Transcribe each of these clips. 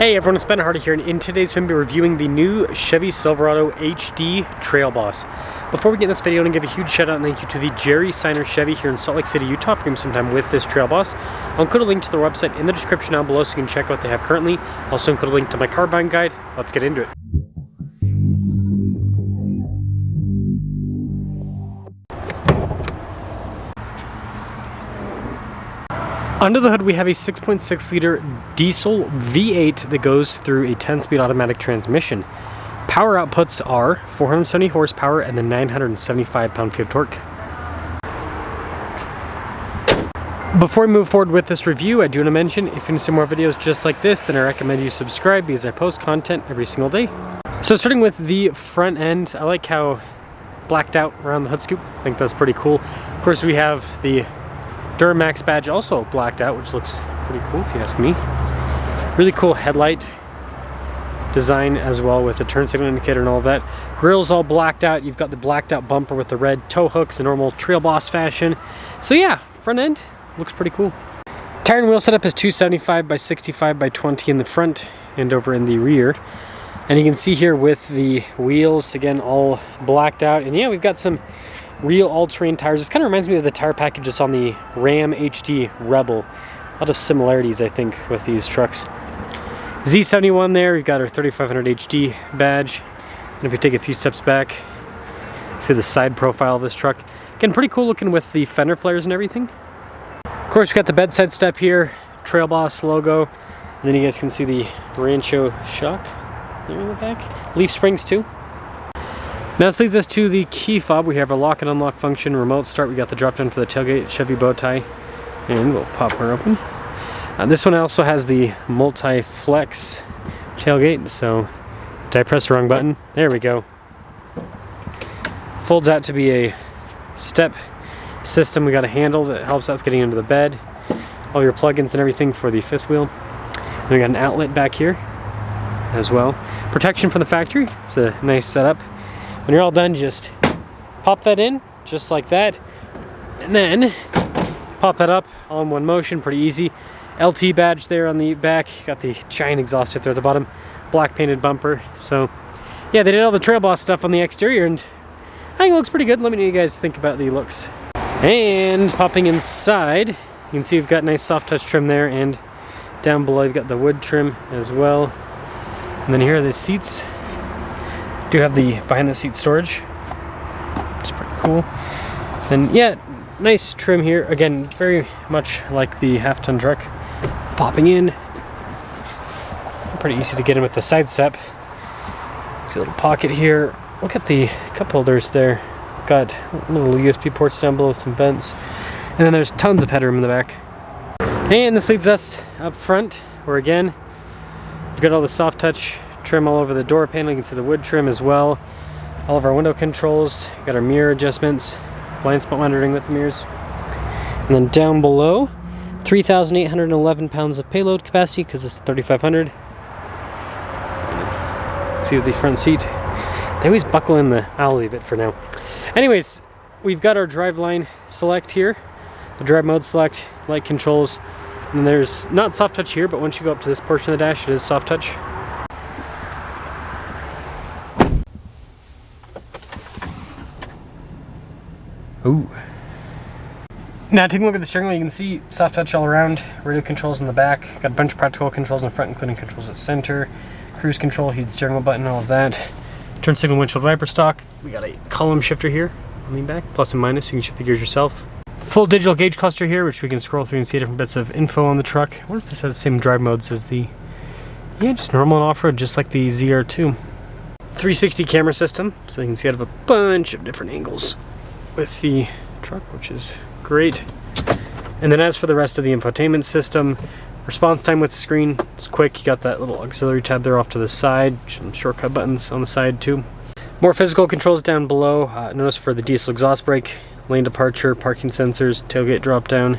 Hey everyone, it's Ben Hardy here, and in today's video we're reviewing the new Chevy Silverado HD Trail Boss. Before we get in this video, I want to give a huge shout out and thank you to the Jerry Signer Chevy here in Salt Lake City, Utah for giving me some time with this Trail Boss. I'll include a link to their website in the description down below so you can check out what they have currently. I'll also include a link to my car buying guide. Let's get into it. Under the hood we have a 6.6 liter diesel V8 that goes through a 10-speed automatic transmission. Power outputs are 470 horsepower and then 975 pound-feet of torque. Before we move forward with this review, I do want to mention if you want to see more videos just like this, then I recommend you subscribe because I post content every single day. So starting with the front end, I like how blacked out around the hood scoop. I think that's pretty cool. Of course we have the Duramax badge also blacked out, which looks pretty cool if you ask me. Really cool headlight design as well with the turn signal indicator and all of that. Grill's all blacked out. You've got the blacked out bumper with the red tow hooks in normal Trail Boss fashion. So yeah, front end looks pretty cool. Tire and wheel setup is 275 by 65 by 20 in the front and over in the rear. And you can see here with the wheels, again, all blacked out. And yeah, we've got some real all-terrain tires. This kind of reminds me of the tire packages on the Ram HD Rebel. A lot of similarities, I think, with these trucks. Z71 there, we've got our 3500 HD badge. And if we take a few steps back, see the side profile of this truck. Again, pretty cool looking with the fender flares and everything. Of course, we've got the bedside step here, Trail Boss logo. And then you guys can see the Rancho shock there in the back. Leaf springs too. Now this leads us to the key fob. We have our lock and unlock function, remote start. We got the drop down for the tailgate, Chevy bow tie, and we'll pop her open. This one also has the multi-flex tailgate, so did I press the wrong button? There we go. Folds out to be a step system. We got a handle that helps us getting into the bed. All your plugins and everything for the fifth wheel. And we got an outlet back here as well. Protection from the factory. It's a nice setup. When you're all done, just pop that in, just like that, and then pop that up all in one motion, pretty easy. LT badge there on the back, got the giant exhaust tip there at the bottom, black painted bumper. So yeah, they did all the Trail Boss stuff on the exterior, and I think it looks pretty good. Let me know what you guys think about the looks. And popping inside, you can see we've got nice soft touch trim there, and down below you've got the wood trim as well. And then here are the seats. Do have the behind the seat storage, which is pretty cool. And yeah, nice trim here. Again, very much like the half-ton truck. Popping in, pretty easy to get in with the side step. See a little pocket here. Look at the cup holders there. Got little USB ports down below, some vents, and then there's tons of headroom in the back. And this leads us up front, where again, we've got all the soft touch trim all over the door panel. You can see the wood trim as well. All of our window controls. Got our mirror adjustments, blind spot monitoring with the mirrors. And then down below, 3,811 pounds of payload capacity because it's 3,500. See the front seat. They always buckle in the, I'll leave it for now. Anyways, we've got our drive line select here, the drive mode select, light controls, and then there's not soft touch here, but once you go up to this portion of the dash, it is soft touch. Ooh. Now taking a look at the steering wheel, you can see soft touch all around, radio controls in the back, got a bunch of practical controls in the front, including controls at center, cruise control, heated steering wheel button, all of that. Turn signal, windshield wiper stalk. We got a column shifter here on the back, plus and minus, so you can shift the gears yourself. Full digital gauge cluster here, which we can scroll through and see different bits of info on the truck. I wonder if this has the same drive modes as the, yeah, just normal and off-road, just like the ZR2. 360 camera system, so you can see out of a bunch of different angles with the truck, which is great. And then as for the rest of the infotainment system, response time with the screen is quick. You got that little auxiliary tab there off to the side, some shortcut buttons on the side too. More physical controls down below. Notice for the diesel exhaust brake, lane departure, parking sensors, tailgate drop down,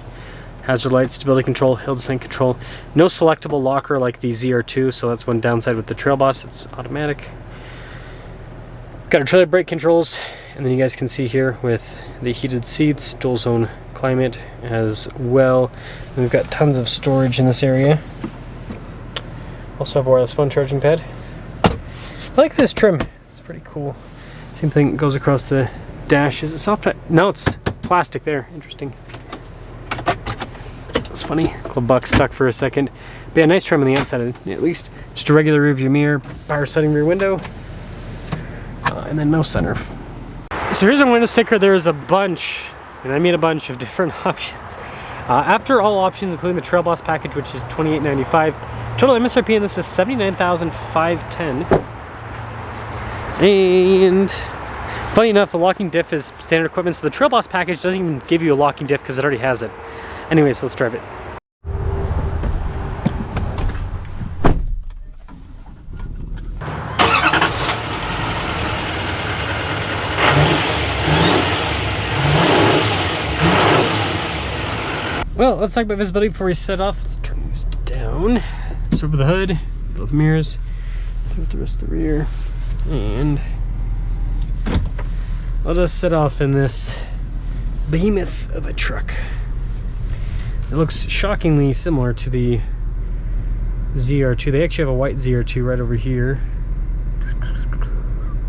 hazard lights, stability control, hill descent control. No selectable locker like the ZR2, so that's one downside with the Trail Boss. It's automatic. Got our trailer brake controls, and then you guys can see here with the heated seats, dual zone climate as well. And we've got tons of storage in this area. Also have a wireless phone charging pad. I like this trim. It's pretty cool. Same thing goes across the dash. Is it soft? No, it's plastic there. Interesting. That's funny. Glove box stuck for a second. But yeah, nice trim on the outside at least. Just a regular rear view mirror, power setting rear window, and then no sunroof. So here's our window sticker. There's a bunch, and I mean a bunch of different options. After all options, including the Trail Boss package, which is $28.95, total MSRP in this is $79,510. And funny enough, the locking diff is standard equipment, so the Trail Boss package doesn't even give you a locking diff because it already has it. Anyways, let's drive it. Well, let's talk about visibility before we set off. Let's turn this down. So over the hood, both mirrors, through the rest of the rear, and I'll just set off in this behemoth of a truck. It looks shockingly similar to the ZR2. They actually have a white ZR2 right over here.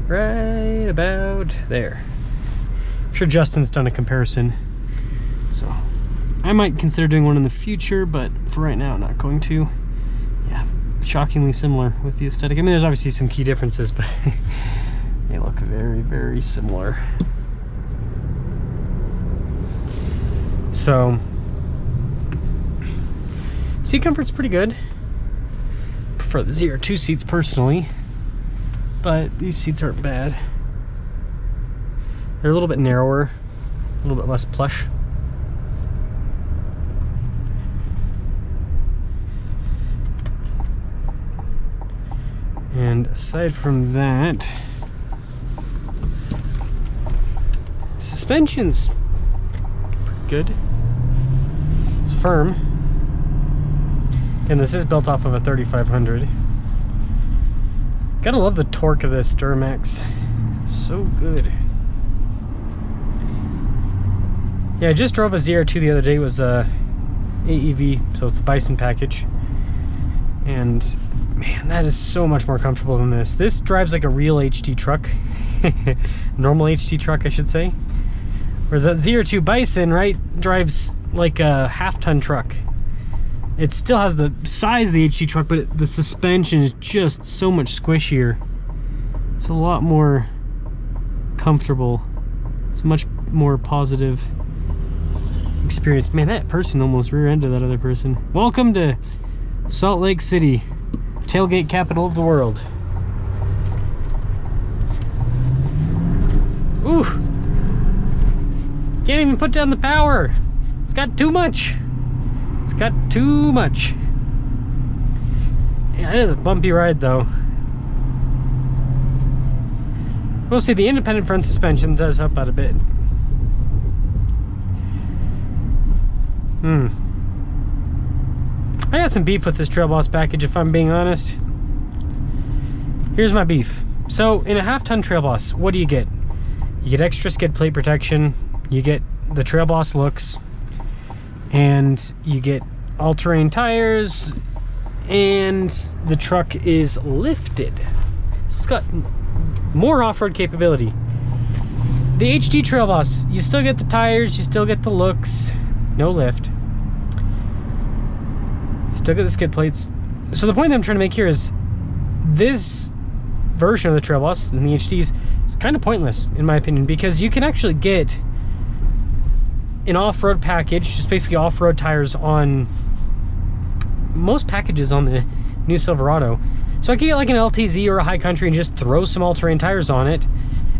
Right about there. I'm sure Justin's done a comparison. So I might consider doing one in the future, but for right now, I'm not going to. Yeah, shockingly similar with the aesthetic. I mean, there's obviously some key differences, but they look very, very similar. So, seat comfort's pretty good. Prefer the ZR2 seats personally, but these seats aren't bad. They're a little bit narrower, a little bit less plush. And aside from that, suspension's pretty good. It's firm. And this is built off of a 3500. Gotta love the torque of this Duramax. So good. Yeah, I just drove a ZR2 the other day. It was a AEV, so it's the Bison package. And man, that is so much more comfortable than this. This drives like a real HD truck. Normal HD truck, I should say. Whereas that ZR2 Bison, right, drives like a half-ton truck. It still has the size of the HD truck, but the suspension is just so much squishier. It's a lot more comfortable. It's a much more positive experience. Man, that person almost rear-ended that other person. Welcome to Salt Lake City, tailgate capital of the world. Ooh! Can't even put down the power. It's got too much. It's got too much. Yeah, it is a bumpy ride though. We'll see, the independent front suspension does help out a bit. I got some beef with this Trail Boss package, if I'm being honest. Here's my beef. So in a half-ton Trail Boss, what do you get? You get extra skid plate protection, you get the Trail Boss looks, and you get all-terrain tires, and the truck is lifted. So it's got more off-road capability. The HD Trail Boss, you still get the tires, you still get the looks, no lift. Still get the skid plates. So the point that I'm trying to make here is this version of the Trail Boss and the HDs is kind of pointless in my opinion, because you can actually get an off-road package, just basically off-road tires on most packages on the new Silverado. So I could get like an LTZ or a High Country and just throw some all-terrain tires on it,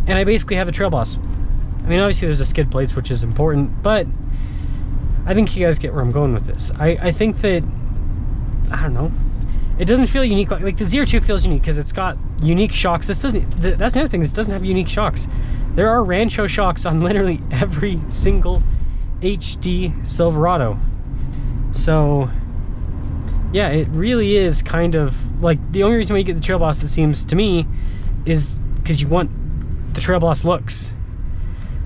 and I basically have a Trail Boss. I mean, obviously there's the skid plates, which is important, but I think you guys get where I'm going with this. I think that, I don't know, it doesn't feel unique. Like the ZR2 feels unique because it's got unique shocks. This doesn't, that's another thing, this doesn't have unique shocks. There are Rancho shocks on literally every single HD Silverado. So yeah, it really is kind of like, the only reason why you get the Trail Boss, it seems to me, is because you want the Trail Boss looks.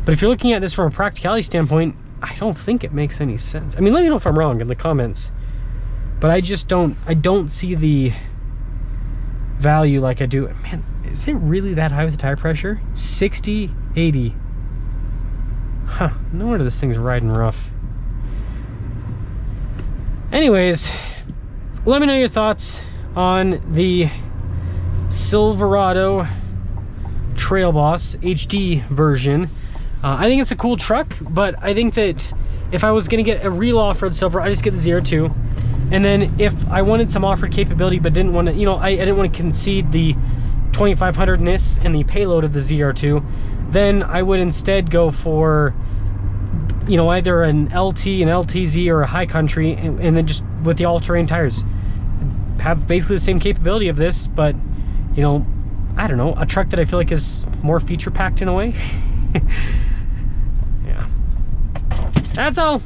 But if you're looking at this from a practicality standpoint, I don't think it makes any sense. I mean, let me know if I'm wrong in the comments. But I just don't, I don't see the value like I do. Man, is it really that high with the tire pressure? 60, 80. Huh, no wonder this thing's riding rough. Anyways, let me know your thoughts on the Silverado Trail Boss HD version. I think it's a cool truck, but I think that if I was gonna get a real off-road Silverado, I just get the ZR2. And then if I wanted some off-road capability, but didn't want to, you know, I didn't want to concede the 2500ness and the payload of the ZR2, then I would instead go for, you know, either an LT, an LTZ, or a high country, and then just with the all-terrain tires. Have basically the same capability of this, but, you know, I don't know, a truck that I feel like is more feature-packed in a way. Yeah. That's all.